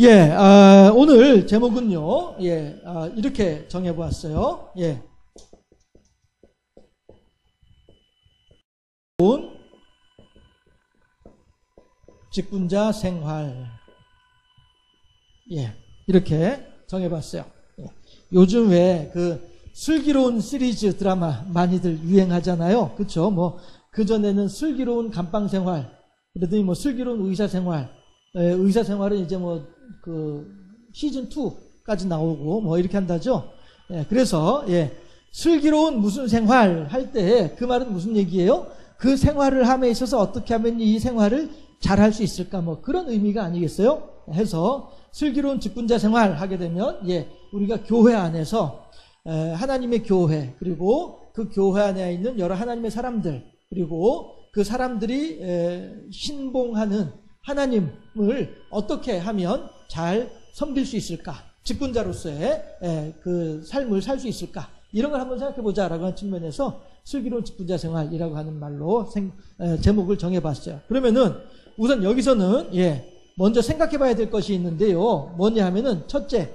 예, 오늘 제목은요, 이렇게 정해보았어요. 예. 직분자 생활. 예, 이렇게 정해봤어요. 예. 요즘 왜 슬기로운 시리즈 드라마 많이들 유행하잖아요. 그쵸? 그전에는 슬기로운 감방 생활, 그러더니 슬기로운 의사 생활, 의사 생활은 이제 시즌 2까지 나오고 이렇게 한다죠. 예, 그래서 슬기로운 무슨 생활 할 때 그 말은 무슨 얘기예요? 그 생활을 함에 있어서 어떻게 하면 이 생활을 잘 할 수 있을까 그런 의미가 아니겠어요? 해서 슬기로운 직분자 생활 하게 되면 우리가 교회 안에서 하나님의 교회, 그리고 그 교회 안에 있는 여러 하나님의 사람들, 그리고 그 사람들이 신봉하는 하나님을 어떻게 하면 잘 섬길 수 있을까? 직분자로서의 그 삶을 살 수 있을까? 이런 걸 한번 생각해보자 라고 하는 측면에서 슬기로운 직분자 생활이라고 하는 말로 제목을 정해봤어요. 그러면은 우선 여기서는 먼저 생각해봐야 될 것이 있는데요. 뭐냐 하면은 첫째,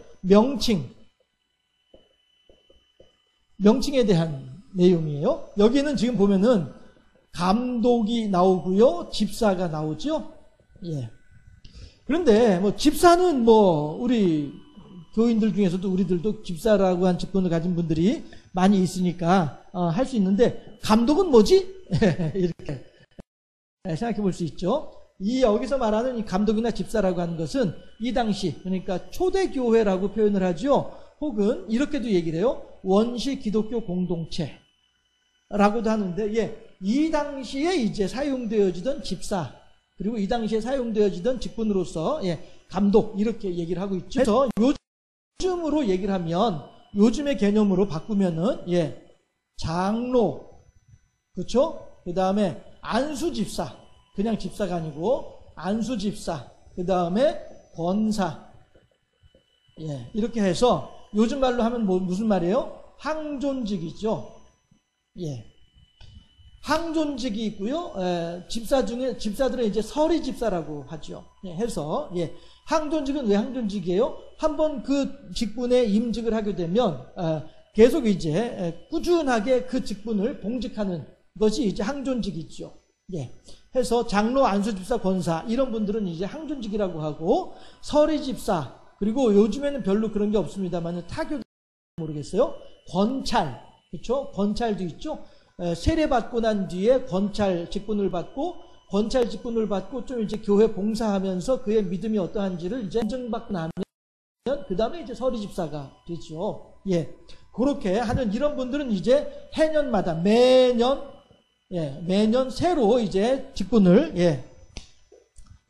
명칭에 대한 내용이에요. 여기는 지금 보면은 감독이 나오고요, 집사가 나오죠. 그런데 집사는 우리 교인들 중에서도 우리들도 집사라고 한 직분을 가진 분들이 많이 있으니까 할 수 있는데, 감독은 뭐지? 이렇게 생각해 볼 수 있죠. 여기서 말하는 이 감독이나 집사라고 하는 것은 이 당시, 그러니까 초대교회라고 표현을 하죠. 혹은 이렇게도 얘기를 해요. 원시 기독교 공동체라고도 하는데, 이 당시에 이제 사용되어지던 집사, 그리고 이 당시에 사용되어지던 직분으로서 감독, 이렇게 얘기를 하고 있죠. 그래서 요즘으로 얘기를 하면, 요즘의 개념으로 바꾸면은 장로, 그렇죠? 그 다음에 안수집사, 그냥 집사가 아니고 안수집사, 그 다음에 권사, 이렇게 해서 요즘 말로 하면 무슨 말이에요? 항존직이죠. 항존직이 있고요. 집사들은 이제 서리집사라고 하죠. 해서 항존직은 왜 항존직이에요? 한번 그 직분에 임직을 하게 되면 계속 이제 꾸준하게 그 직분을 봉직하는 것이 이제 항존직이죠. 해서 장로, 안수집사, 권사 이런 분들은 이제 항존직이라고 하고, 서리집사, 그리고 요즘에는 별로 그런 게 없습니다만 타교도 모르겠어요. 권찰, 그렇죠? 권찰도 있죠. 세례받고 난 뒤에 권찰 직분을 받고, 권찰 직분을 받고 좀 이제 교회 봉사하면서 그의 믿음이 어떠한지를 이제 인증받고 나면 그 다음에 이제 서리집사가 되죠. 그렇게 하는 이런 분들은 이제 해년마다 매년 새로 이제 직분을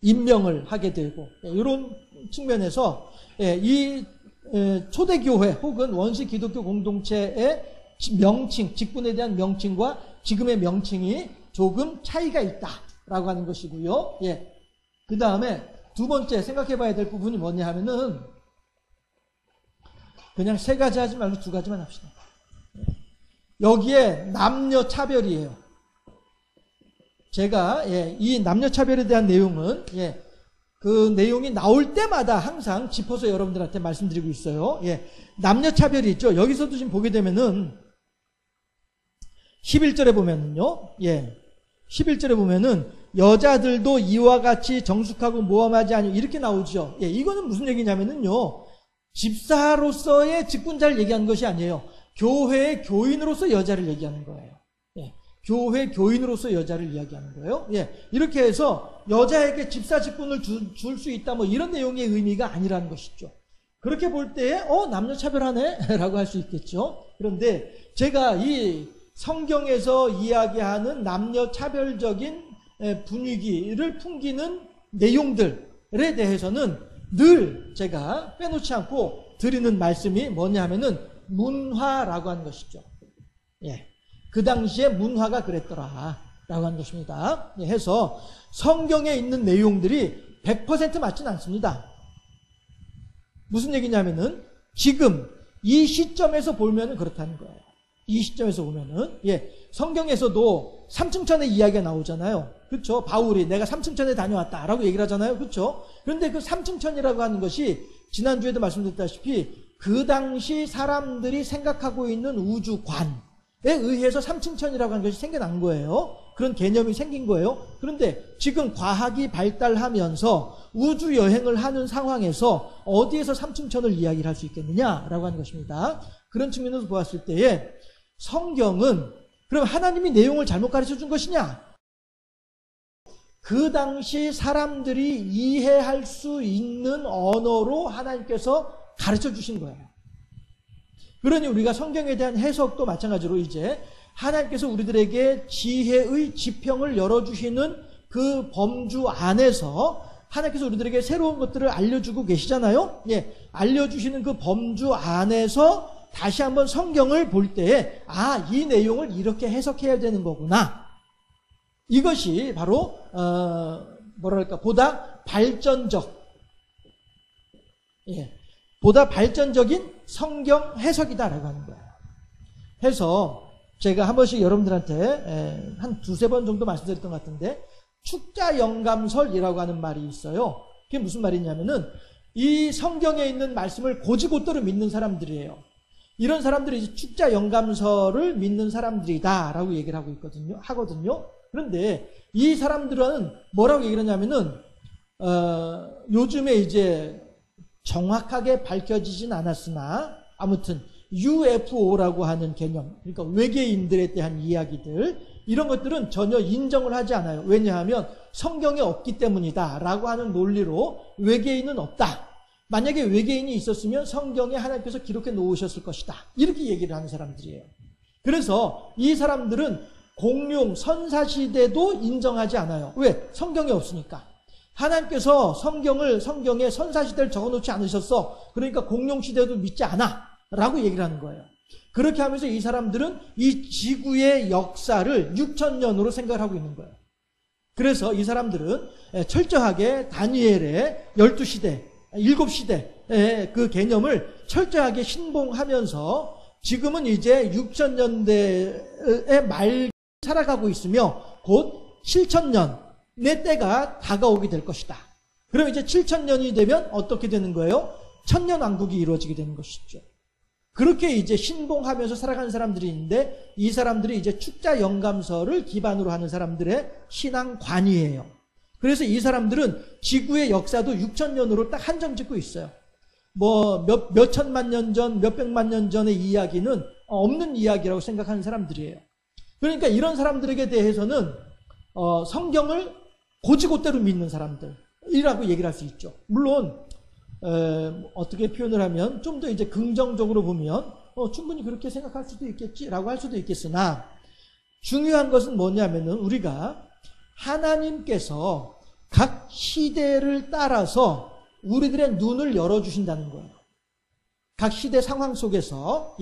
임명을 하게 되고, 이런 측면에서 이 초대교회 혹은 원시 기독교 공동체의 명칭, 직분에 대한 명칭과 지금의 명칭이 조금 차이가 있다라고 하는 것이고요. 그 다음에 두 번째 생각해 봐야 될 부분이 뭐냐 하면은, 그냥 세 가지 하지 말고 두 가지만 합시다. 여기에 남녀 차별이에요. 제가 이 남녀 차별에 대한 내용은 그 내용이 나올 때마다 항상 짚어서 여러분들한테 말씀드리고 있어요. 남녀 차별이 있죠. 여기서도 지금 보게 되면은 11절에 보면은요. 11절에 보면은 여자들도 이와 같이 정숙하고 모함하지 아니하고 이렇게 나오죠. 이거는 무슨 얘기냐면은요. 집사로서의 직분자를 얘기하는 것이 아니에요. 교회의 교인으로서 여자를 얘기하는 거예요. 교회 교인으로서 여자를 이야기하는 거예요. 이렇게 해서 여자에게 집사 직분을 줄 수 있다 이런 내용의 의미가 아니라는 것이죠. 그렇게 볼 때에 남녀 차별하네 라고 할 수 있겠죠. 그런데 제가 이 성경에서 이야기하는 남녀 차별적인 분위기를 풍기는 내용들에 대해서는 늘 제가 빼놓지 않고 드리는 말씀이 뭐냐 하면은 문화라고 하는 것이죠. 그 당시에 문화가 그랬더라 라고 하는 것입니다. 해서 성경에 있는 내용들이 100% 맞지는 않습니다. 무슨 얘기냐면은 지금 이 시점에서 보면은 그렇다는 거예요. 이 시점에서 보면은 성경에서도 삼층천의 이야기가 나오잖아요. 그렇죠? 바울이 내가 삼층천에 다녀왔다라고 얘기를 하잖아요. 그렇죠? 그런데 그 삼층천이라고 하는 것이 지난주에도 말씀드렸다시피 그 당시 사람들이 생각하고 있는 우주관에 의해서 삼층천이라고 하는 것이 생겨난 거예요. 그런 개념이 생긴 거예요. 그런데 지금 과학이 발달하면서 우주 여행을 하는 상황에서 어디에서 삼층천을 이야기를 할 수 있겠느냐라고 하는 것입니다. 그런 측면에서 보았을 때에 성경은 그럼 하나님이 내용을 잘못 가르쳐 준 것이냐? 그 당시 사람들이 이해할 수 있는 언어로 하나님께서 가르쳐 주신 거예요. 그러니 우리가 성경에 대한 해석도 마찬가지로 이제 하나님께서 우리들에게 지혜의 지평을 열어주시는 그 범주 안에서 하나님께서 우리들에게 새로운 것들을 알려주고 계시잖아요. 예, 알려주시는 그 범주 안에서 다시 한번 성경을 볼 때에 이 내용을 이렇게 해석해야 되는 거구나. 이것이 바로 보다 발전적, 보다 발전적인 성경 해석이다라고 하는 거예요. 해서 제가 한 번씩 여러분들한테 한 두세 번 정도 말씀드렸던 것 같은데 축자영감설이라고 하는 말이 있어요. 그게 무슨 말이냐면은 이 성경에 있는 말씀을 곧이곧대로 믿는 사람들이에요. 이런 사람들이 이제 축자영감설을 믿는 사람들이다라고 얘기를 하거든요. 그런데 이 사람들은 뭐라고 얘기를 하냐면은 요즘에 이제 정확하게 밝혀지진 않았으나 아무튼 UFO라고 하는 개념, 그러니까 외계인들에 대한 이야기들, 이런 것들은 전혀 인정을 하지 않아요. 왜냐하면 성경에 없기 때문이다 라고 하는 논리로 외계인은 없다. 만약에 외계인이 있었으면 성경에 하나님께서 기록해 놓으셨을 것이다. 이렇게 얘기를 하는 사람들이에요. 그래서 이 사람들은 공룡, 선사시대도 인정하지 않아요. 왜? 성경에 없으니까. 하나님께서 성경에 선사시대를 적어놓지 않으셨어. 그러니까 공룡시대도 믿지 않아. 라고 얘기를 하는 거예요. 그렇게 하면서 이 사람들은 이 지구의 역사를 6,000년으로 생각을 하고 있는 거예요. 그래서 이 사람들은 철저하게 다니엘의 12시대, 7시대 그 개념을 철저하게 신봉하면서 지금은 이제 6,000년대의 말 살아가고 있으며 곧 7,000년의 때가 다가오게 될 것이다. 그럼 이제 7,000년이 되면 어떻게 되는 거예요? 천년왕국이 이루어지게 되는 것이죠. 그렇게 이제 신봉하면서 살아가는 사람들이 있는데 이 사람들이 이제 축자영감설을 기반으로 하는 사람들의 신앙관이에요. 그래서 이 사람들은 지구의 역사도 6,000년으로 딱 한정 짓고 있어요. 뭐 몇 천만 년 전, 몇 백만 년 전의 이야기는 없는 이야기라고 생각하는 사람들이에요. 그러니까 이런 사람들에게 대해서는 성경을 곧이곧대로 믿는 사람들이라고 얘기를 할 수 있죠. 물론 어떻게 표현을 하면 좀 더 이제 긍정적으로 보면 충분히 그렇게 생각할 수도 있겠지라고 할 수도 있겠으나 중요한 것은 뭐냐면은 우리가 하나님께서 각 시대를 따라서 우리들의 눈을 열어주신다는 거예요. 각 시대 상황 속에서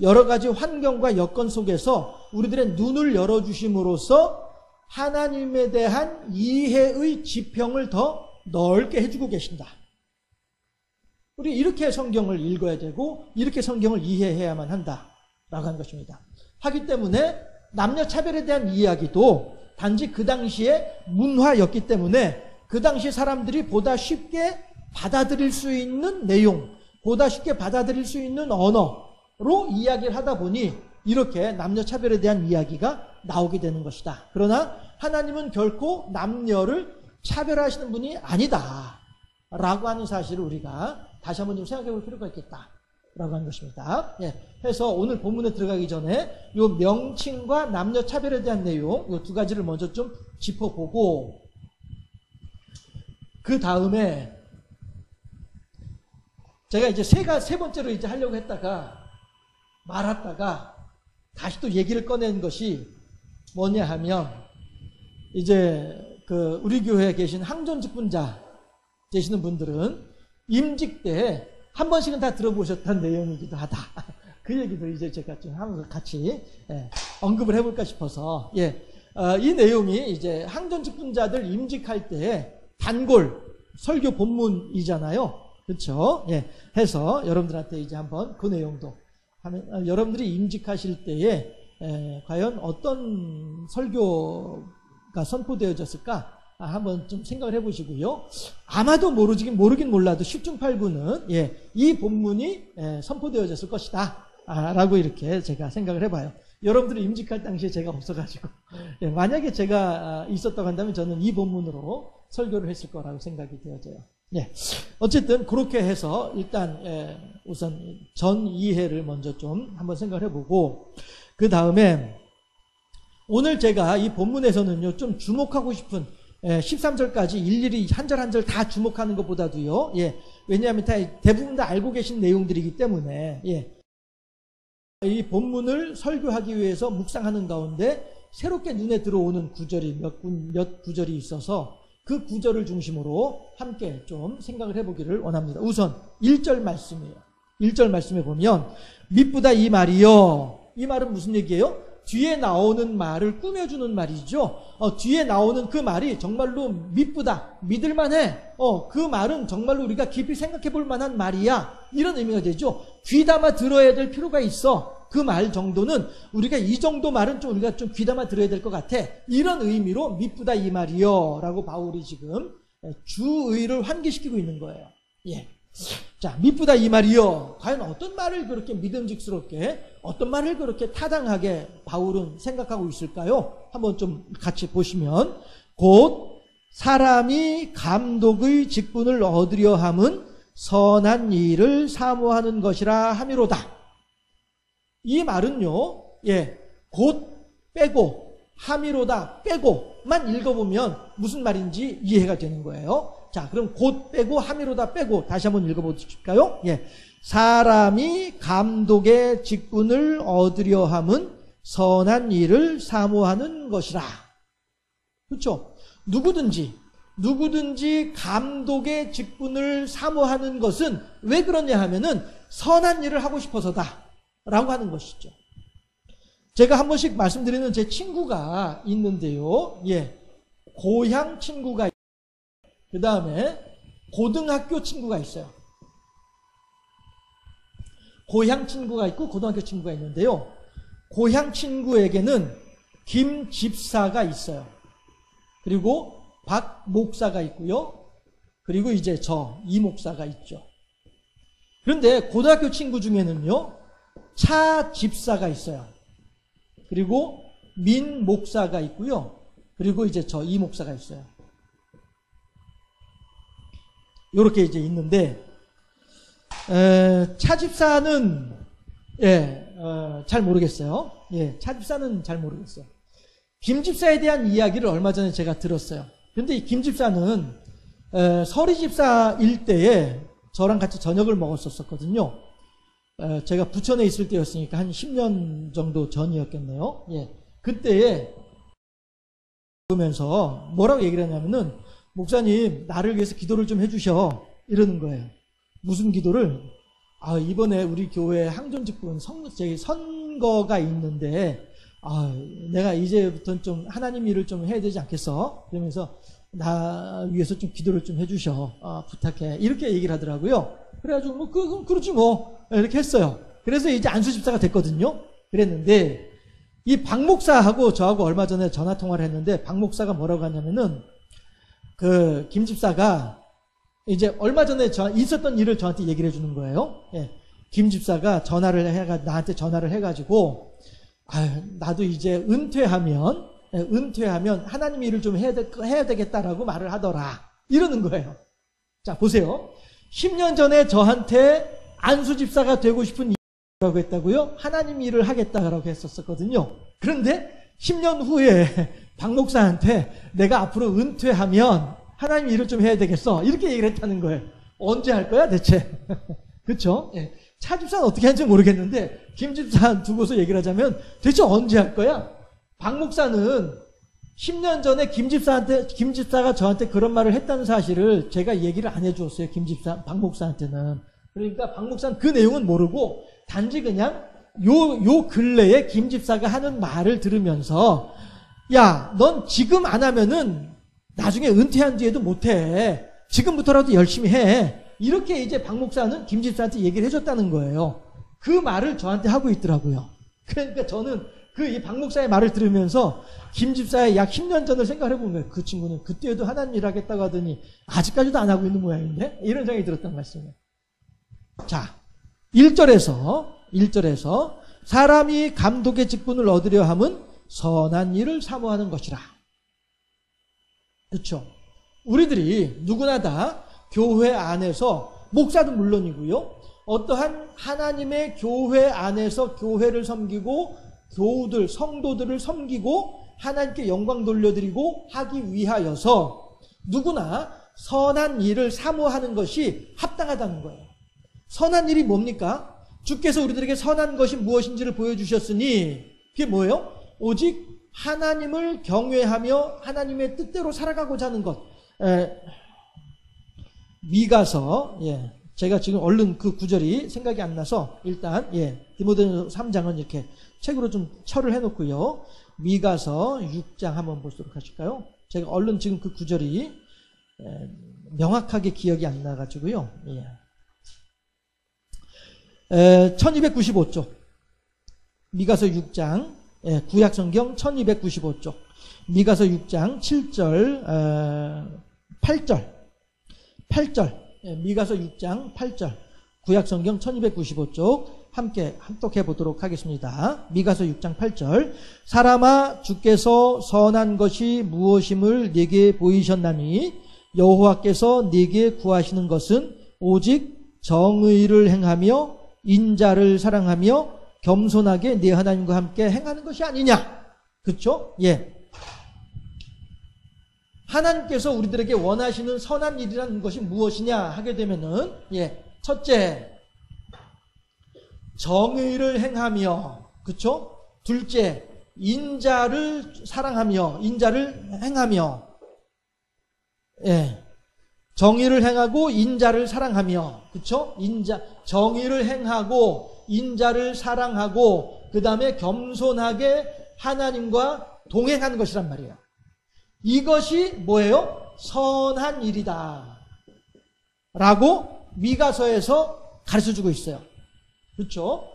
여러 가지 환경과 여건 속에서 우리들의 눈을 열어주심으로써 하나님에 대한 이해의 지평을 더 넓게 해주고 계신다. 우리 이렇게 성경을 읽어야 되고 이렇게 성경을 이해해야만 한다라고 하는 것입니다. 하기 때문에 남녀 차별에 대한 이야기도 단지 그 당시의 문화였기 때문에 그 당시 사람들이 보다 쉽게 받아들일 수 있는 내용, 보다 쉽게 받아들일 수 있는 언어로 이야기를 하다 보니 이렇게 남녀 차별에 대한 이야기가 나오게 되는 것이다. 그러나 하나님은 결코 남녀를 차별하시는 분이 아니다 라고 하는 사실을 우리가 다시 한번 좀 생각해 볼 필요가 있겠다라고 하는 것입니다. 해서 오늘 본문에 들어가기 전에 이 명칭과 남녀 차별에 대한 내용, 이 두 가지를 먼저 좀 짚어보고 그 다음에 제가 이제 세 번째로 이제 하려고 했다가 말았다가 다시 또 얘기를 꺼낸 것이 뭐냐 하면 이제 그 우리 교회에 계신 항존 직분자 되시는 분들은 임직 때 한 번씩은 다 들어보셨던 내용이기도 하다. 그 얘기도 이제 제가 좀 하면서 같이 언급을 해볼까 싶어서 이 내용이 이제 항존 직분자들 임직할 때 단골 설교 본문이잖아요. 그렇죠? 해서 여러분들한테 이제 한번 그 내용도 하면 여러분들이 임직하실 때에 과연 어떤 설교가 선포되어졌을까? 한번 좀 생각을 해보시고요. 아마도 모르긴 몰라도 10중 8구는 이 본문이 선포되어졌을 것이다 라고 이렇게 제가 생각을 해봐요. 여러분들이 임직할 당시에 제가 없어가지고 만약에 제가 있었다고 한다면 저는 이 본문으로 설교를 했을 거라고 생각이 되어져요. 어쨌든 그렇게 해서 일단 우선 전 이해를 먼저 좀 한번 생각을 해보고, 그 다음에 오늘 제가 이 본문에서는요 좀 주목하고 싶은 13절까지 일일이 한 절 한 절 다 주목하는 것보다도요, 왜냐하면 대부분 다 알고 계신 내용들이기 때문에 이 본문을 설교하기 위해서 묵상하는 가운데 새롭게 눈에 들어오는 구절이 몇 구절이 있어서 그 구절을 중심으로 함께 좀 생각을 해보기를 원합니다. 우선 1절 말씀이에요. 1절 말씀에 보면 미쁘다 이 말이요. 이 말은 무슨 얘기예요? 뒤에 나오는 말을 꾸며주는 말이죠. 뒤에 나오는 그 말이 정말로 미쁘다, 믿을만해. 그 말은 정말로 우리가 깊이 생각해 볼 만한 말이야. 이런 의미가 되죠. 귀담아 들어야 될 필요가 있어. 그 말 정도는 우리가 이 정도 말은 좀 우리가 좀 귀담아 들어야 될 것 같아. 이런 의미로 미쁘다 이 말이요 라고 바울이 지금 주의를 환기시키고 있는 거예요. 자, 미쁘다 이 말이요. 과연 어떤 말을 그렇게 믿음직스럽게, 어떤 말을 그렇게 타당하게 바울은 생각하고 있을까요? 한번 좀 같이 보시면, 곧 사람이 감독의 직분을 얻으려 함은 선한 일을 사모하는 것이라 함이로다. 이 말은요, 곧 빼고, 함이로다 빼고만 읽어보면 무슨 말인지 이해가 되는 거예요. 자, 그럼 곧 빼고, 함이로다 빼고, 다시 한번 읽어보실까요? 사람이 감독의 직분을 얻으려 함은 선한 일을 사모하는 것이라. 그렇죠? 누구든지 감독의 직분을 사모하는 것은 왜 그러냐 하면은 선한 일을 하고 싶어서다 라고 하는 것이죠. 제가 한 번씩 말씀드리는 제 친구가 있는데요. 고향 친구가, 그 다음에 고등학교 친구가 있어요. 고향 친구가 있고 고등학교 친구가 있는데요. 고향 친구에게는 김 집사가 있어요. 그리고 박 목사가 있고요. 그리고 이제 이 목사가 있죠. 그런데 고등학교 친구 중에는요, 차 집사가 있어요. 그리고 민 목사가 있고요. 그리고 이제 이 목사가 있어요. 요렇게 이제 있는데, 차 집사는, 잘 모르겠어요. 차 집사는 잘 모르겠어요. 김 집사에 대한 이야기를 얼마 전에 제가 들었어요. 근데 이 김 집사는, 서리 집사일 때에 저랑 같이 저녁을 먹었었거든요. 제가 부천에 있을 때였으니까 한 10년 정도 전이었겠네요. 그때에 보면서 뭐라고 얘기를 하냐면은, 목사님, 나를 위해서 기도를 좀 해주셔. 이러는 거예요. 무슨 기도를? 이번에 우리 교회 항존직분 선거가 있는데, 내가 이제부터는 좀 하나님 일을 좀 해야 되지 않겠어? 그러면서 나 위해서 좀 기도를 좀 해주셔. 부탁해. 이렇게 얘기를 하더라고요. 그래가지고 그렇지 뭐 이렇게 했어요. 그래서 이제 안수 집사가 됐거든요. 그랬는데 이 박 목사하고 저하고 얼마 전에 전화 통화를 했는데, 박 목사가 뭐라고 하냐면은, 김 집사가 이제 얼마 전에 있었던 일을 저한테 얘기를 해주는 거예요. 김 집사가 나한테 전화를 해가지고, 나도 이제 은퇴하면 하나님 일을 좀 해야 되겠다라고 말을 하더라. 이러는 거예요. 자, 보세요. 10년 전에 저한테 안수 집사가 되고 싶은 이라고 했다고요? 하나님 일을 하겠다라고 했었거든요. 그런데 10년 후에 박 목사한테 내가 앞으로 은퇴하면 하나님 일을 좀 해야 되겠어. 이렇게 얘기를 했다는 거예요. 언제 할 거야, 대체? 그쵸? 차 집사는 어떻게 하는지 모르겠는데, 김 집사 두고서 얘기를 하자면, 대체 언제 할 거야? 박 목사는 10년 전에 김 집사가 저한테 그런 말을 했다는 사실을 제가 얘기를 안 해주었어요. 박 목사한테는. 그러니까 박 목사는 그 내용은 모르고, 단지 그냥 요 근래에 김 집사가 하는 말을 들으면서, 야, 넌 지금 안 하면은 나중에 은퇴한 뒤에도 못해. 지금부터라도 열심히 해. 이렇게 이제 박 목사는 김 집사한테 얘기를 해줬다는 거예요. 그 말을 저한테 하고 있더라고요. 그러니까 저는 이 박 목사의 말을 들으면서 김 집사의 약 10년 전을 생각해 본 거예요. 그 친구는 그때에도 하나님 일 하겠다고 하더니 아직까지도 안 하고 있는 모양인데? 이런 생각이 들었단 말씀이에요. 자, 1절에서 사람이 감독의 직분을 얻으려 함은 선한 일을 사모하는 것이라. 그렇죠? 우리들이 누구나 다 교회 안에서, 목사도 물론이고요, 어떠한 하나님의 교회 안에서 교회를 섬기고 교우들, 성도들을 섬기고 하나님께 영광 돌려드리고 하기 위하여서 누구나 선한 일을 사모하는 것이 합당하다는 거예요. 선한 일이 뭡니까? 주께서 우리들에게 선한 것이 무엇인지를 보여주셨으니 그게 뭐예요? 오직 하나님을 경외하며 하나님의 뜻대로 살아가고자 하는 것. 미가서, 제가 지금 얼른 그 구절이 생각이 안 나서 일단 디모데전서 3장은 이렇게 책으로 좀 철을 해놓고요. 미가서 6장 한번 보도록 하실까요? 제가 얼른 지금 그 구절이 명확하게 기억이 안 나가지고요. 1295쪽 미가서 6장 구약성경 1295쪽 미가서 6장 7절 8절 미가서 6장 8절 구약성경 1295쪽 함께 합독해 보도록 하겠습니다. 미가서 6장 8절 사람아 주께서 선한 것이 무엇임을 네게 보이셨나니 여호와께서 네게 구하시는 것은 오직 정의를 행하며 인자를 사랑하며 겸손하게 네 하나님과 함께 행하는 것이 아니냐. 그렇죠? 하나님께서 우리들에게 원하시는 선한 일이라는 것이 무엇이냐 하게 되면은 첫째 정의를 행하며, 그렇죠? 둘째 인자를 사랑하며 인자를 행하며, 정의를 행하고 인자를 사랑하며, 그렇죠? 정의를 행하고 인자를 사랑하고 그 다음에 겸손하게 하나님과 동행하는 것이란 말이에요. 이것이 뭐예요? 선한 일이다 라고 미가서에서 가르쳐주고 있어요. 그렇죠?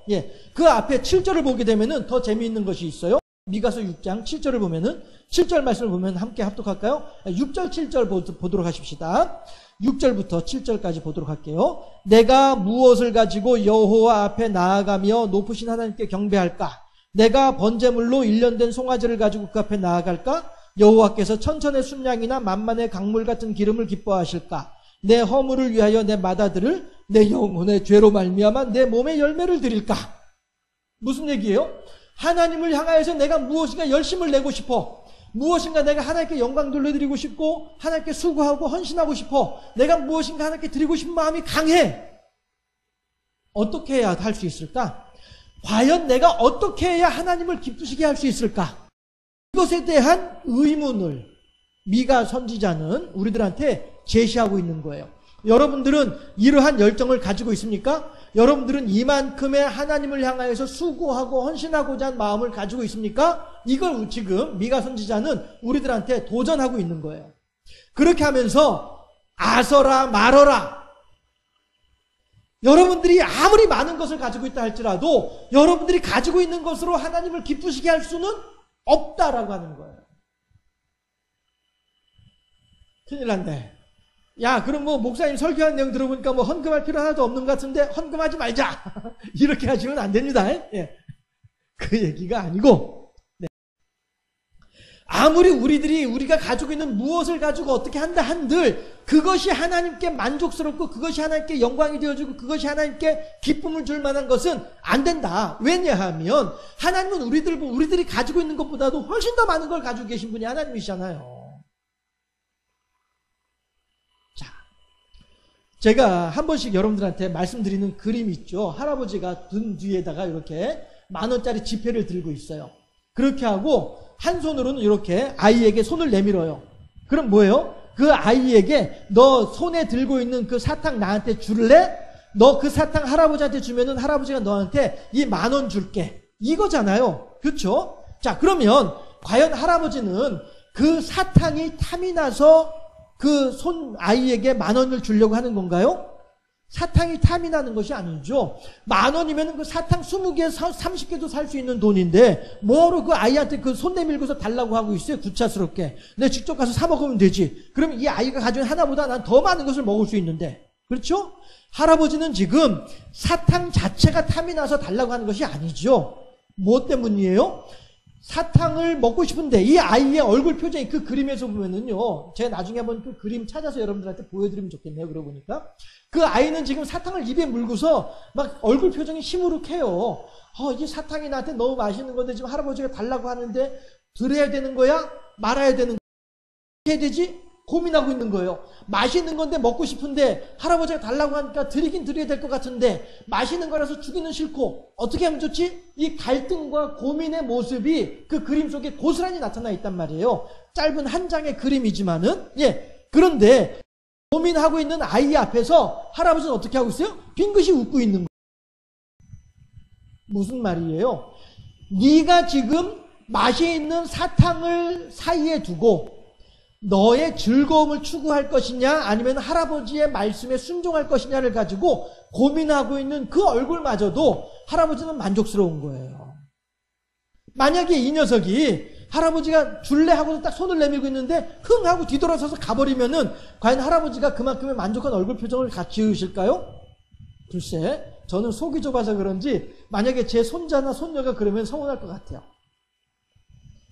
그 앞에 7절을 보게 되면은 더 재미있는 것이 있어요. 미가서 6장 7절을 보면은 7절 말씀을 보면 함께 합독할까요? 6절 7절 보도록 하십시다. 6절부터 7절까지 보도록 할게요. 내가 무엇을 가지고 여호와 앞에 나아가며 높으신 하나님께 경배할까? 내가 번제물로 1년 된 송아지를 가지고 그 앞에 나아갈까? 여호와께서 천천의 순양이나 만만의 강물 같은 기름을 기뻐하실까? 내 허물을 위하여 내 마다들을 내 영혼의 죄로 말미암아 내 몸의 열매를 드릴까? 무슨 얘기예요? 하나님을 향하여서 내가 무엇인가 열심을 내고 싶어. 무엇인가 내가 하나님께 영광 돌려드리고 싶고 하나님께 수고하고 헌신하고 싶어. 내가 무엇인가 하나님께 드리고 싶은 마음이 강해. 어떻게 해야 할 수 있을까? 과연 내가 어떻게 해야 하나님을 기쁘시게 할 수 있을까? 이것에 대한 의문을 미가 선지자는 우리들한테 제시하고 있는 거예요. 여러분들은 이러한 열정을 가지고 있습니까? 여러분들은 이만큼의 하나님을 향하여서 수고하고 헌신하고자 하는 마음을 가지고 있습니까? 이걸 지금 미가 선지자는 우리들한테 도전하고 있는 거예요. 그렇게 하면서 아서라 말어라. 여러분들이 아무리 많은 것을 가지고 있다 할지라도 여러분들이 가지고 있는 것으로 하나님을 기쁘시게 할 수는 없다라고 하는 거예요. 큰일 났네. 야, 그럼 목사님 설교한 내용 들어보니까 헌금할 필요 하나도 없는 것 같은데 헌금하지 말자. 이렇게 하시면 안 됩니다. 그 얘기가 아니고, 아무리 우리가 가지고 있는 무엇을 가지고 어떻게 한다 한들 그것이 하나님께 만족스럽고 그것이 하나님께 영광이 되어주고 그것이 하나님께 기쁨을 줄 만한 것은 안 된다. 왜냐하면 하나님은 우리들이 가지고 있는 것보다도 훨씬 더 많은 걸 가지고 계신 분이 하나님이시잖아요. 제가 한 번씩 여러분들한테 말씀드리는 그림 있죠. 할아버지가 등 뒤에다가 이렇게 10,000원짜리 지폐를 들고 있어요. 그렇게 하고 한 손으로는 이렇게 아이에게 손을 내밀어요. 그럼 뭐예요? 그 아이에게 너 손에 들고 있는 그 사탕 나한테 줄래? 너 그 사탕 할아버지한테 주면은 할아버지가 너한테 이 10,000원 줄게. 이거잖아요. 그렇죠? 자, 그러면 과연 할아버지는 그 사탕이 탐이 나서 그 아이에게 10,000원을 주려고 하는 건가요? 사탕이 탐이 나는 것이 아니죠. 10,000원이면 그 사탕 20개, 30개도 살 수 있는 돈인데 뭐로 그 아이한테 그 손 내밀고서 달라고 하고 있어요. 구차스럽게. 내가 직접 가서 사 먹으면 되지. 그럼 이 아이가 가진 하나보다 난 더 많은 것을 먹을 수 있는데. 그렇죠? 할아버지는 지금 사탕 자체가 탐이 나서 달라고 하는 것이 아니죠. 뭐 때문이에요? 사탕을 먹고 싶은데 이 아이의 얼굴 표정이 그 그림에서 보면은요, 제가 나중에 한번 그 그림 찾아서 여러분들한테 보여드리면 좋겠네요. 그러고 보니까 그 아이는 지금 사탕을 입에 물고서 막 얼굴 표정이 시무룩해요. 이게 사탕이 나한테 너무 맛있는 건데 지금 할아버지가 달라고 하는데 드려야 되는 거야? 말아야 되는 거야? 어떻게 해야 되지? 고민하고 있는 거예요. 맛있는 건데 먹고 싶은데 할아버지가 달라고 하니까 드리긴 드려야 될 것 같은데 맛있는 거라서 주기는 싫고 어떻게 하면 좋지? 이 갈등과 고민의 모습이 그 그림 속에 고스란히 나타나 있단 말이에요. 짧은 한 장의 그림이지만은 그런데 고민하고 있는 아이 앞에서 할아버지는 어떻게 하고 있어요? 빙긋이 웃고 있는 거예요. 무슨 말이에요? 네가 지금 맛이 있는 사탕을 사이에 두고 너의 즐거움을 추구할 것이냐 아니면 할아버지의 말씀에 순종할 것이냐를 가지고 고민하고 있는 그 얼굴마저도 할아버지는 만족스러운 거예요. 만약에 이 녀석이 할아버지가 줄래 하고서 딱 손을 내밀고 있는데 흥 하고 뒤돌아서서 가버리면은 과연 할아버지가 그만큼의 만족한 얼굴 표정을 지으실까요? 글쎄, 저는 속이 좁아서 그런지 만약에 제 손자나 손녀가 그러면 서운할 것 같아요.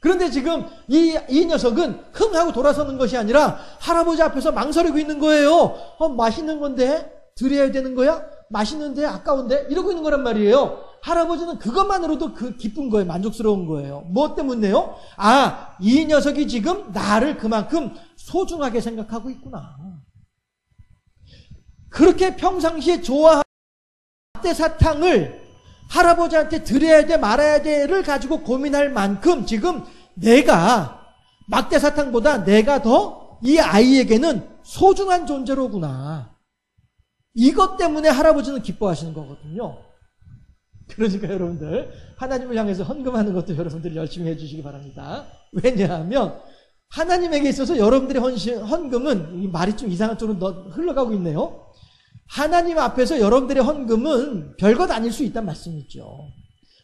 그런데 지금 이 녀석은 흥 하고 돌아서는 것이 아니라 할아버지 앞에서 망설이고 있는 거예요. 맛있는 건데 드려야 되는 거야? 맛있는데 아까운데? 이러고 있는 거란 말이에요. 할아버지는 그것만으로도 기쁜 거예요. 만족스러운 거예요. 뭐 때문에요? 이 녀석이 지금 나를 그만큼 소중하게 생각하고 있구나. 그렇게 평상시에 좋아하는 막대사탕을 할아버지한테 드려야 돼 말아야 돼를 가지고 고민할 만큼 지금 내가 막대사탕보다 내가 더 이 아이에게는 소중한 존재로구나. 이것 때문에 할아버지는 기뻐하시는 거거든요. 그러니까 여러분들 하나님을 향해서 헌금하는 것도 여러분들이 열심히 해주시기 바랍니다. 왜냐하면 하나님에게 있어서 여러분들의 헌금은, 이 말이 좀 이상한 쪽으로 흘러가고 있네요. 하나님 앞에서 여러분들의 헌금은 별것 아닐 수 있다는 말씀이죠.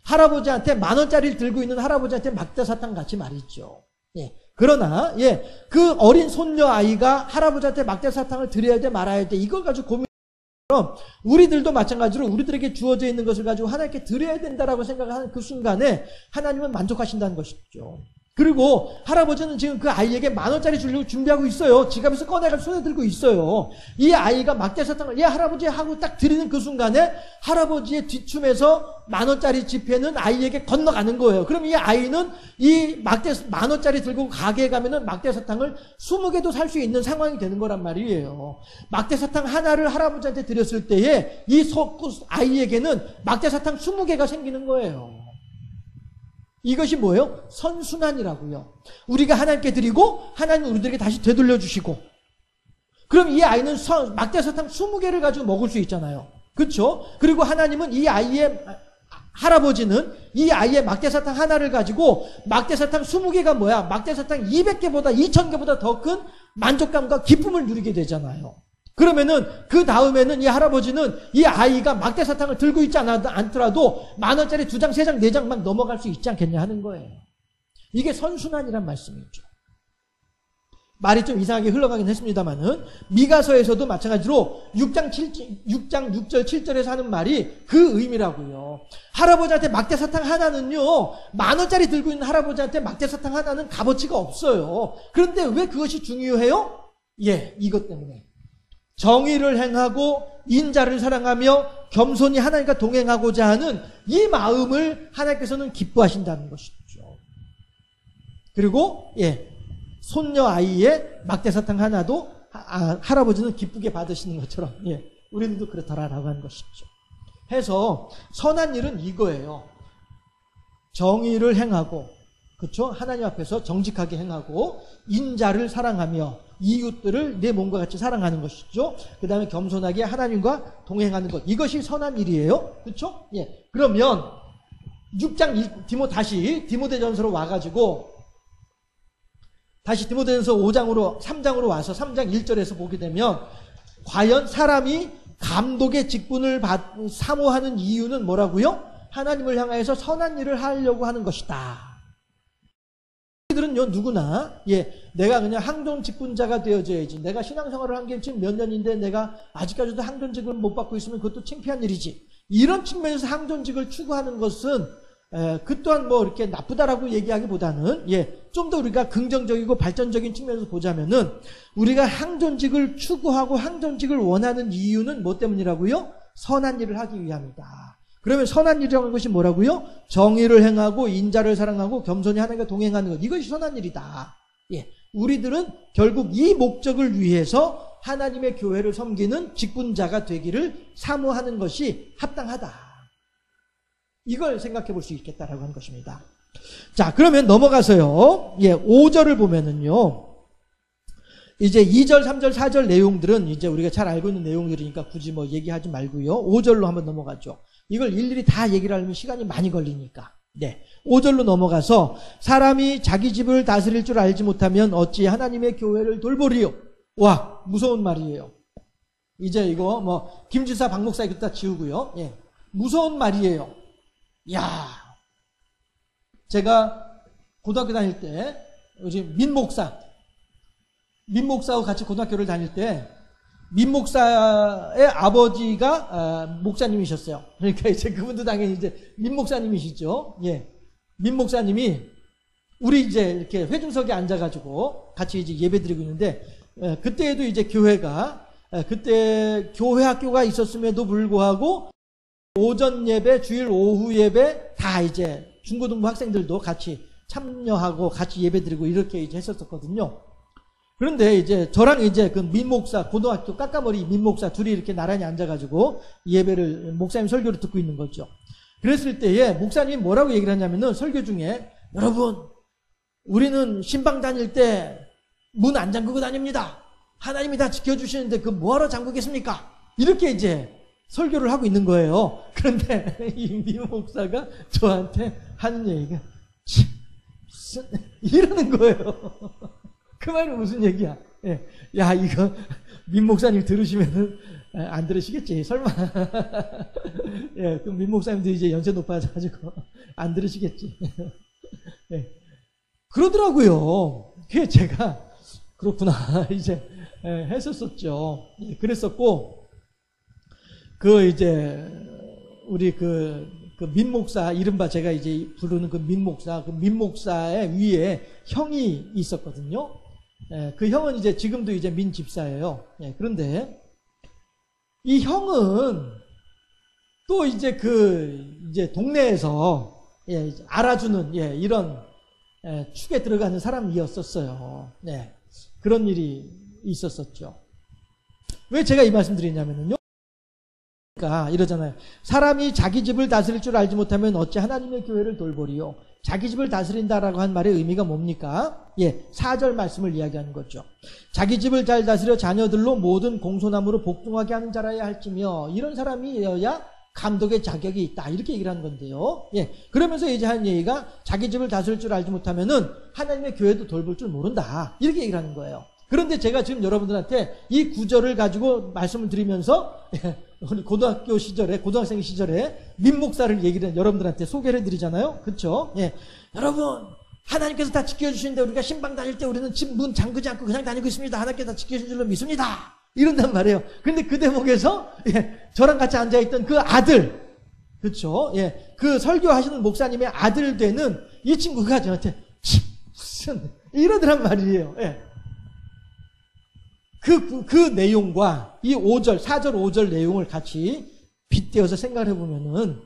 할아버지한테 10,000원짜리를 들고 있는 할아버지한테 막대사탕 같이 말이죠. 그러나 그 어린 손녀 아이가 할아버지한테 막대사탕을 드려야 돼 말아야 돼 이걸 가지고 고민하면 우리들도 마찬가지로 우리들에게 주어져 있는 것을 가지고 하나님께 드려야 된다라고 생각하는 그 순간에 하나님은 만족하신다는 것이죠. 그리고 할아버지는 지금 그 아이에게 10,000원짜리 주려고 준비하고 있어요. 지갑에서 꺼내가 손에 들고 있어요. 이 아이가 막대사탕을 할아버지 하고 딱 드리는 그 순간에 할아버지의 뒷춤에서 10,000원짜리 지폐는 아이에게 건너가는 거예요. 그럼 이 아이는 이 10,000원짜리 들고 가게에 가면은 막대사탕을 20개도 살 수 있는 상황이 되는 거란 말이에요. 막대사탕 하나를 할아버지한테 드렸을 때에 이 아이에게는 막대사탕 20개가 생기는 거예요. 이것이 뭐예요? 선순환이라고요. 우리가 하나님께 드리고 하나님은 우리들에게 다시 되돌려 주시고, 그럼 이 아이는 막대사탕 20개를 가지고 먹을 수 있잖아요. 그렇죠? 그리고 하나님은 할아버지는 이 아이의 막대사탕 하나를 가지고 막대사탕 20개가 뭐야? 막대사탕 200개보다 2,000개보다 더 큰 만족감과 기쁨을 누리게 되잖아요. 그러면은 그 다음에는 이 할아버지는 이 아이가 막대사탕을 들고 있지 않더라도 10,000원짜리 2장, 3장, 4장 막 넘어갈 수 있지 않겠냐 하는 거예요. 이게 선순환이란 말씀이죠. 말이 좀 이상하게 흘러가긴 했습니다만은 미가서에서도 마찬가지로 6장 6절 7절에서 하는 말이 그 의미라고요. 할아버지한테 막대사탕 하나는요, 10,000원짜리 들고 있는 할아버지한테 막대사탕 하나는 값어치가 없어요. 그런데 왜 그것이 중요해요? 이것 때문에. 정의를 행하고 인자를 사랑하며 겸손히 하나님과 동행하고자 하는 이 마음을 하나님께서는 기뻐하신다는 것이죠. 그리고 손녀 아이의 막대사탕 하나도 할아버지는 기쁘게 받으시는 것처럼 우리들도 그렇다라고 하는 것이죠. 해서 선한 일은 이거예요. 정의를 행하고, 그렇죠? 하나님 앞에서 정직하게 행하고 인자를 사랑하며 이웃들을 내 몸과 같이 사랑하는 것이죠. 그 다음에 겸손하게 하나님과 동행하는 것, 이것이 선한 일이에요. 그렇죠? 그러면 6장 다시 디모데전서로 와가지고 다시 디모데전서 3장으로 와서 3장 1절에서 보게 되면 과연 사람이 감독의 직분을 사모하는 이유는 뭐라고요? 하나님을 향하여서 선한 일을 하려고 하는 것이다. 우리들은요, 누구나, 내가 그냥 항돈 직분자가 되어져야지. 내가 신앙생활을 한 게 지금 몇 년인데 내가 아직까지도 항돈직을 못 받고 있으면 그것도 창피한 일이지. 이런 측면에서 항돈직을 추구하는 것은 그 또한 뭐 이렇게 나쁘다라고 얘기하기보다는 좀 더 우리가 긍정적이고 발전적인 측면에서 보자면은 우리가 항존직을 추구하고 항존직을 원하는 이유는 뭐 때문이라고요? 선한 일을 하기 위함이다. 그러면 선한 일이라는 것이 뭐라고요? 정의를 행하고 인자를 사랑하고 겸손히 하나님과 동행하는 것. 이것이 선한 일이다. 우리들은 결국 이 목적을 위해서 하나님의 교회를 섬기는 직분자가 되기를 사모하는 것이 합당하다. 이걸 생각해 볼 수 있겠다라고 하는 것입니다. 자, 그러면 넘어가서요. 5절을 보면은요. 이제 2절, 3절, 4절 내용들은 이제 우리가 잘 알고 있는 내용들이니까 굳이 뭐 얘기하지 말고요. 5절로 한번 넘어가죠. 이걸 일일이 다 얘기를 하려면 시간이 많이 걸리니까. 5절로 넘어가서 사람이 자기 집을 다스릴 줄 알지 못하면 어찌 하나님의 교회를 돌보리요. 와, 무서운 말이에요. 이제 이거 뭐 김지사 박목사 이거 다 지우고요. 무서운 말이에요. 야, 제가 고등학교 다닐 때 우리 민목사하고 같이 고등학교를 다닐 때 민목사의 아버지가 목사님이셨어요. 그러니까 이제 그분도 당연히 이제 민목사님이시죠. 민목사님이 우리 이제 이렇게 회중석에 앉아가지고 같이 이제 예배드리고 있는데 그때에도 이제 교회가 그때 교회 학교가 있었음에도 불구하고 오전 예배, 주일 오후 예배 다 이제 중고등부 학생들도 같이 참여하고 같이 예배드리고 이렇게 이제 했었거든요. 그런데 이제 저랑 이제 그 민목사, 고등학교 까까머리 민목사 둘이 이렇게 나란히 앉아가지고 예배를 목사님 설교를 듣고 있는 거죠. 그랬을 때에 목사님이 뭐라고 얘기를 하냐면은 설교 중에 여러분, 우리는 신방 다닐 때 문 안 잠그고 다닙니다. 하나님이 다 지켜주시는데 그 뭐하러 잠그겠습니까? 이렇게 이제 설교를 하고 있는 거예요. 그런데 이 민목사가 저한테 하는 얘기가 이러는 거예요. 그 말은 무슨 얘기야? 야, 이거 민목사님 들으시면은 안 들으시겠지? 설마. 그럼 민목사님도 이제 연세 높아져가지고 안 들으시겠지? 그러더라고요. 그게 제가 그렇구나 이제 했었었죠. 그랬었고 이제 우리 그 민목사 이른바 제가 이제 부르는 그 민목사의 위에 형이 있었거든요. 그 형은 이제 지금도 이제 민집사예요. 그런데 이 형은 또 이제 이제 동네에서 알아주는 이런 축에 들어가는 사람이었었어요. 그런 일이 있었었죠. 왜 제가 이 말씀 드리냐면요. 그러니까 이러잖아요. 사람이 자기 집을 다스릴 줄 알지 못하면 어찌 하나님의 교회를 돌보리요. 자기 집을 다스린다라고 한 말의 의미가 뭡니까? 4절 말씀을 이야기하는 거죠. 자기 집을 잘 다스려 자녀들로 모든 공손함으로 복종하게 하는 자라야 할지며 이런 사람이어야 감독의 자격이 있다. 이렇게 얘기를 하는 건데요. 그러면서 이제 하는 얘기가 자기 집을 다스릴 줄 알지 못하면은 하나님의 교회도 돌볼 줄 모른다. 이렇게 얘기를 하는 거예요. 그런데 제가 지금 여러분들한테 이 구절을 가지고 말씀을 드리면서 우리 고등학생 시절에 민목사를 여러분들한테 소개를 해드리잖아요. 그렇죠? 여러분, 하나님께서 다 지켜주시는데 우리가 신방 다닐 때 우리는 집 문 잠그지 않고 그냥 다니고 있습니다. 하나님께서 다 지켜주신 줄로 믿습니다. 이런단 말이에요. 그런데 그 대목에서 저랑 같이 앉아있던 그 아들, 그렇죠? 그 설교하시는 목사님의 아들 되는 이 친구가 저한테 무슨 이러더란 말이에요. 그 내용과 이 4절, 5절 내용을 같이 빗대어서 생각을 해보면은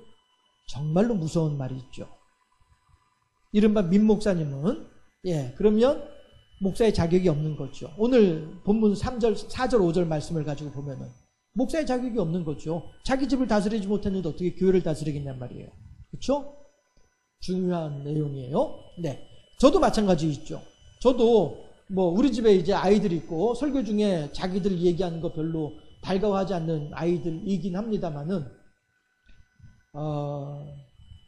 정말로 무서운 말이 있죠. 이른바 민목사님은, 그러면 목사의 자격이 없는 거죠. 오늘 본문 3절, 4절, 5절 말씀을 가지고 보면은 목사의 자격이 없는 거죠. 자기 집을 다스리지 못했는데 어떻게 교회를 다스리겠냔 말이에요. 그렇죠? 중요한 내용이에요. 저도 마찬가지있죠. 저도 우리 집에 이제 아이들이 있고 설교 중에 자기들 얘기하는 거 별로 반가워하지 않는 아이들이긴 합니다만은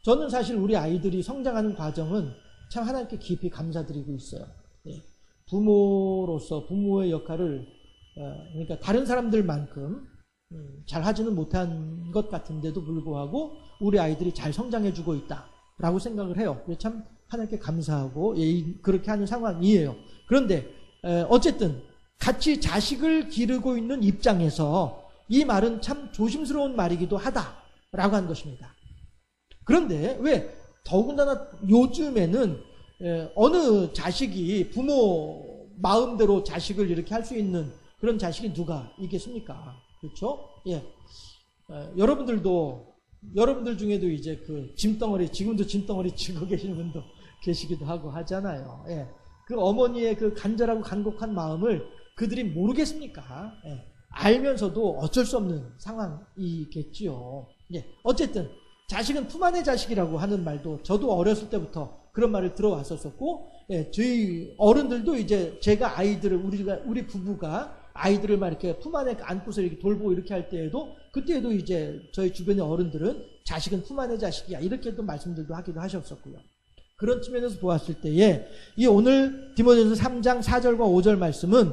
저는 사실 우리 아이들이 성장하는 과정은 참 하나님께 깊이 감사드리고 있어요. 부모로서 부모의 역할을 그러니까 다른 사람들만큼 잘 하지는 못한 것 같은데도 불구하고 우리 아이들이 잘 성장해주고 있다라고 생각을 해요. 참 하나님께 감사하고 그렇게 하는 상황이에요. 그런데 어쨌든 같이 자식을 기르고 있는 입장에서 이 말은 참 조심스러운 말이기도 하다라고 한 것입니다. 그런데 왜 더군다나 요즘에는 어느 자식이 부모 마음대로 자식을 이렇게 할 수 있는 그런 자식이 누가 있겠습니까? 그렇죠? 예. 여러분들 중에도 이제 그 짐덩어리, 지금도 짐덩어리 쥐고 계시는 분도 계시기도 하고 하잖아요. 예. 그 어머니의 그 간절하고 간곡한 마음을 그들이 모르겠습니까? 예. 알면서도 어쩔 수 없는 상황이겠지요. 예. 어쨌든 자식은 품 안의 자식이라고 하는 말도 저도 어렸을 때부터 그런 말을 들어왔었고, 예, 저희 어른들도 이제 제가 아이들을 우리 부부가 아이들을 막 이렇게 품 안에 안고서 이렇게 돌보고 이렇게 할 때에도 그때에도 이제 저희 주변의 어른들은 자식은 품 안의 자식이야 이렇게도 말씀들도 하기도 하셨었고요. 그런 측면에서 보았을 때에 이 오늘 디모데전서 3장 4절과 5절 말씀은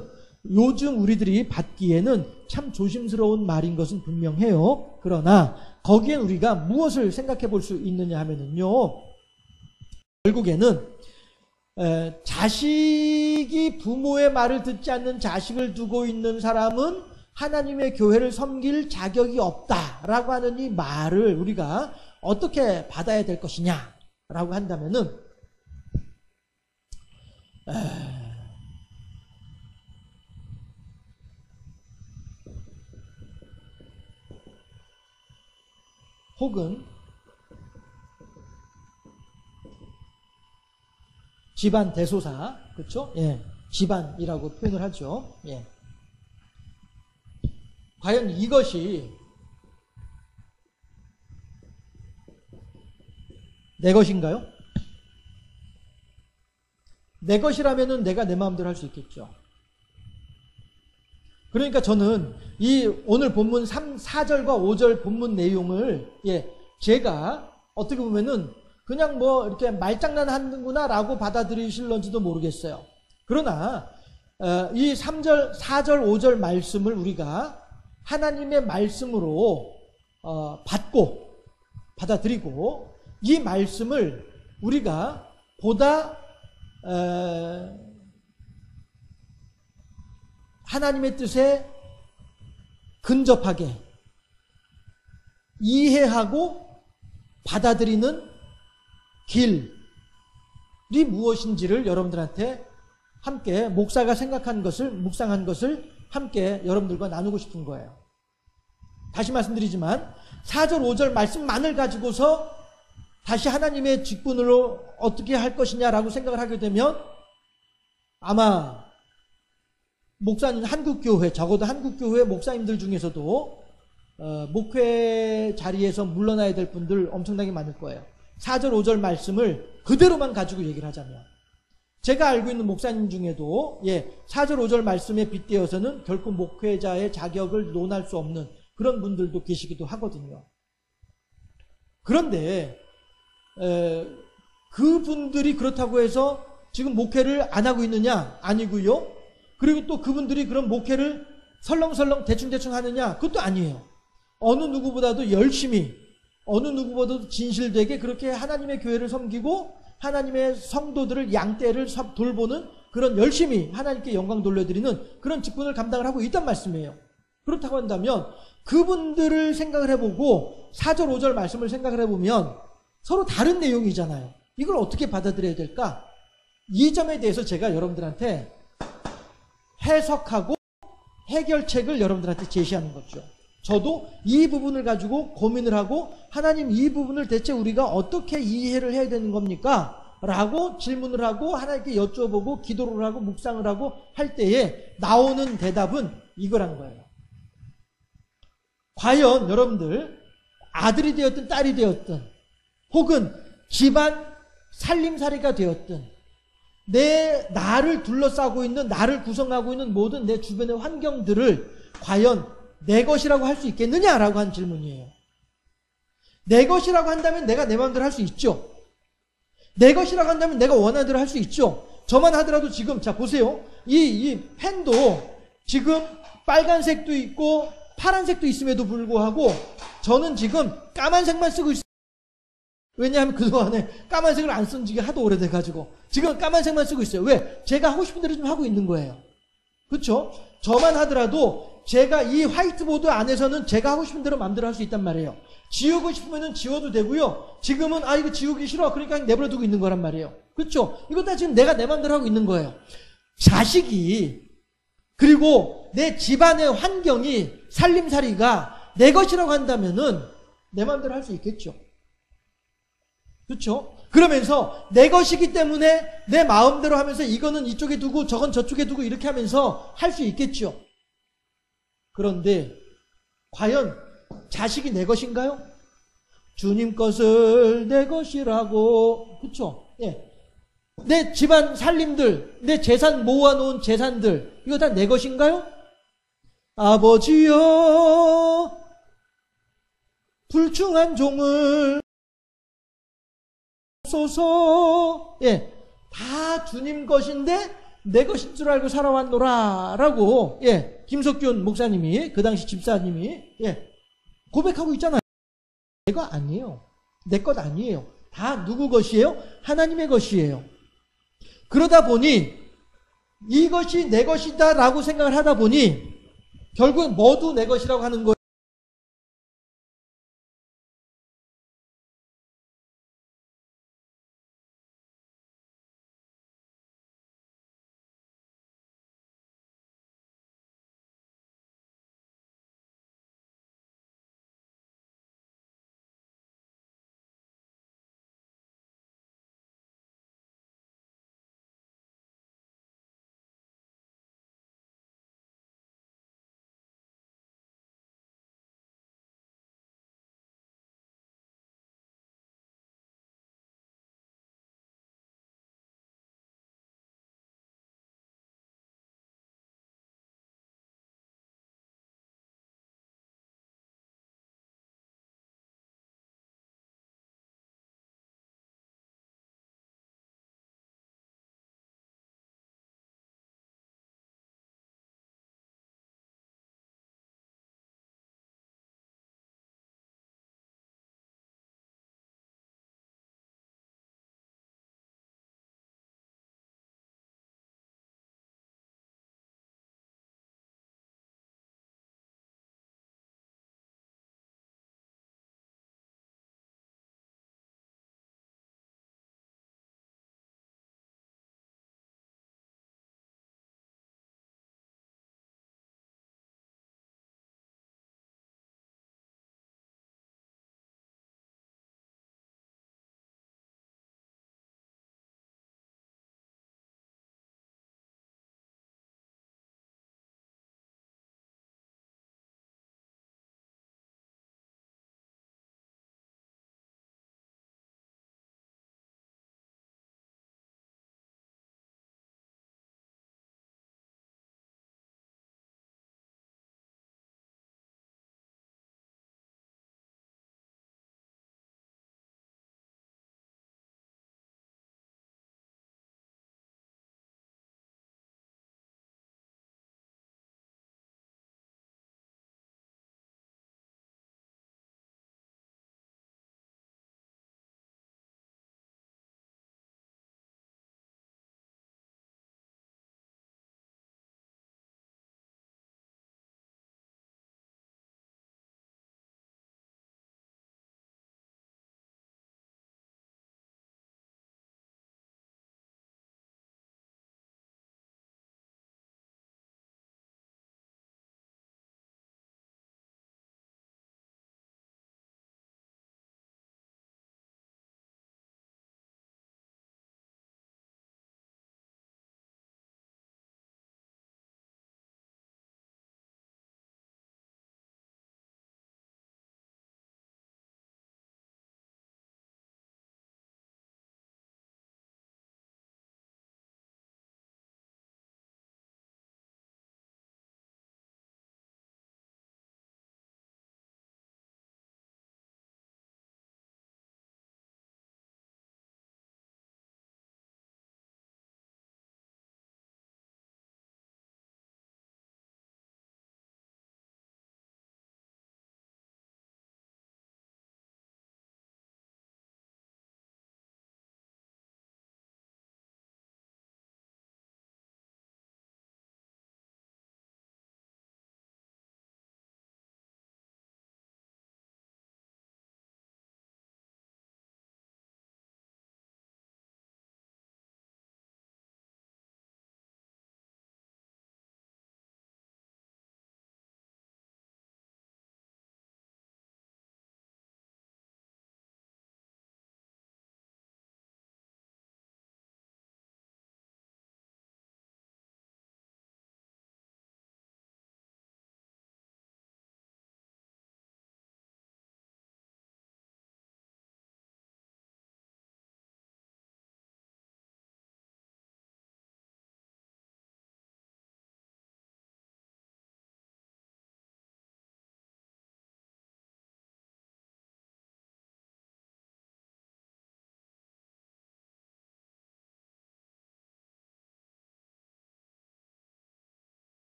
요즘 우리들이 받기에는 참 조심스러운 말인 것은 분명해요. 그러나 거기엔 우리가 무엇을 생각해 볼 수 있느냐 하면은요, 결국에는 자식이 부모의 말을 듣지 않는 자식을 두고 있는 사람은 하나님의 교회를 섬길 자격이 없다라고 하는 이 말을 우리가 어떻게 받아야 될 것이냐라고 한다면은 혹은 집안 대소사, 그렇죠? 예, 집안이라고 표현을 하죠. 예. 과연 이것이 내 것인가요? 내 것이라면은 내가 내 마음대로 할 수 있겠죠. 그러니까 저는 이 오늘 본문 4절과 5절 본문 내용을 제가 어떻게 보면은 그냥 뭐 이렇게 말장난 하는구나 라고 받아들이실런지도 모르겠어요. 그러나 이 3절, 4절, 5절 말씀을 우리가 하나님의 말씀으로 받아들이고 이 말씀을 우리가 보다 하나님의 뜻에 근접하게 이해하고 받아들이는 길이 무엇인지를 여러분들한테 함께 목사가 생각한 것을, 묵상한 것을 함께 여러분들과 나누고 싶은 거예요. 다시 말씀드리지만 4절 5절 말씀만을 가지고서 다시 하나님의 직분으로 어떻게 할 것이냐라고 생각을 하게 되면 아마 목사님, 한국교회, 적어도 한국교회 목사님들 중에서도 목회 자리에서 물러나야 될 분들 엄청나게 많을 거예요. 4절 5절 말씀을 그대로만 가지고 얘기를 하자면 제가 알고 있는 목사님 중에도 4절 5절 말씀에 빗대어서는 결코 목회자의 자격을 논할 수 없는 그런 분들도 계시기도 하거든요. 그런데 그분들이 그렇다고 해서 지금 목회를 안 하고 있느냐? 아니고요. 그리고 또 그분들이 그런 목회를 설렁설렁 대충대충 하느냐? 그것도 아니에요. 어느 누구보다도 열심히, 어느 누구보다도 진실되게 그렇게 하나님의 교회를 섬기고 하나님의 성도들을 양떼를 돌보는 그런 열심히 하나님께 영광 돌려드리는 그런 직분을 감당을 하고 있단 말씀이에요. 그렇다고 한다면 그분들을 생각을 해보고 4절 5절 말씀을 생각을 해보면 서로 다른 내용이잖아요. 이걸 어떻게 받아들여야 될까? 이 점에 대해서 제가 여러분들한테 해석하고 해결책을 여러분들한테 제시하는 거죠. 저도 이 부분을 가지고 고민을 하고 하나님 이 부분을 대체 우리가 어떻게 이해를 해야 되는 겁니까? 라고 질문을 하고 하나님께 여쭤보고 기도를 하고 묵상을 하고 할 때에 나오는 대답은 이거란 거예요. 과연 여러분들 아들이 되었든 딸이 되었든 혹은 집안 살림살이가 되었든 나를 둘러싸고 있는, 나를 구성하고 있는 모든 내 주변의 환경들을 과연 내 것이라고 할 수 있겠느냐라고 한 질문이에요. 내 것이라고 한다면 내가 내 마음대로 할 수 있죠. 내 것이라고 한다면 내가 원하는 대로 할 수 있죠. 저만 하더라도 지금 자 보세요. 이 펜도 지금 빨간색도 있고 파란색도 있음에도 불구하고 저는 지금 까만색만 쓰고 있어요. 왜냐하면 그동안에 까만색을 안 쓴 지가 하도 오래돼가지고 지금 까만색만 쓰고 있어요. 왜? 제가 하고 싶은 대로 좀 하고 있는 거예요. 그렇죠? 저만 하더라도 제가 이 화이트보드 안에서는 제가 하고 싶은 대로 마음대로 할 수 있단 말이에요. 지우고 싶으면 지워도 되고요. 지금은 이거 지우기 싫어. 그러니까 내버려 두고 있는 거란 말이에요. 그렇죠? 이거 다 지금 내가 내 마음대로 하고 있는 거예요. 자식이 그리고 내 집안의 환경이 살림살이가 내 것이라고 한다면은 내 마음대로 할 수 있겠죠. 그렇죠? 그러면서 내 것이기 때문에 내 마음대로 하면서 이거는 이쪽에 두고 저건 저쪽에 두고 이렇게 하면서 할 수 있겠죠. 그런데 과연 자식이 내 것인가요? 주님 것을 내 것이라고, 그렇죠? 예. 내 집안 살림들, 내 재산 모아놓은 재산들, 이거 다 내 것인가요? 아버지여, 불충한 종을 소서, 예, 다 주님 것인데 내 것인 줄 알고 살아왔노라 라고, 예, 김석균 목사님이, 그 당시 집사님이, 예, 고백하고 있잖아요. 내 것 아니에요. 내 것 아니에요. 다 누구 것이에요? 하나님의 것이에요. 그러다 보니 이것이 내 것이다 라고 생각을 하다 보니 결국은 모두 내 것이라고 하는 거예요.